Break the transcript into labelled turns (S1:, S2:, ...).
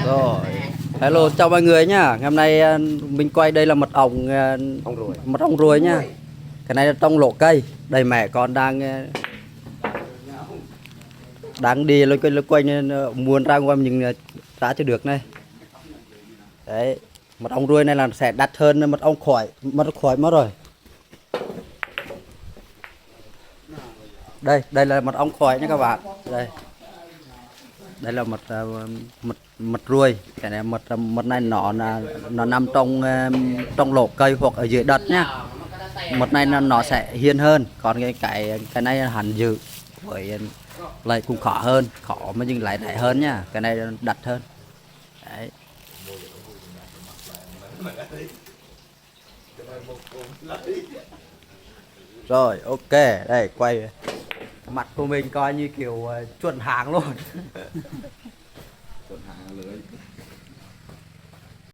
S1: Rồi, hello chào mọi người nhá. Ngày hôm nay mình quay đây là mật ong mật ong ruồi nhá. Cái này là trong lỗ cây. Đây mẹ con đang đi loanh quanh nên muốn ra ngoài nhưng ra chưa được này. Đấy, mật ong ruồi này là sẽ đắt hơn mật ong khỏi mất rồi. Đây là mật ong khỏi nha các bạn. Đây là mật ruồi. Cái này mật này nó nằm trong lỗ cây hoặc ở dưới đất nhá. Mật này nó sẽ hiền hơn, còn cái này hẳn giữ với lại cũng khó mà nhưng lại rẻ hơn nhá. Cái này đắt hơn. Đấy. Rồi, ok, đây quay mặt của mình coi như kiểu chuẩn hàng luôn.
S2: Tuần hàng lưới.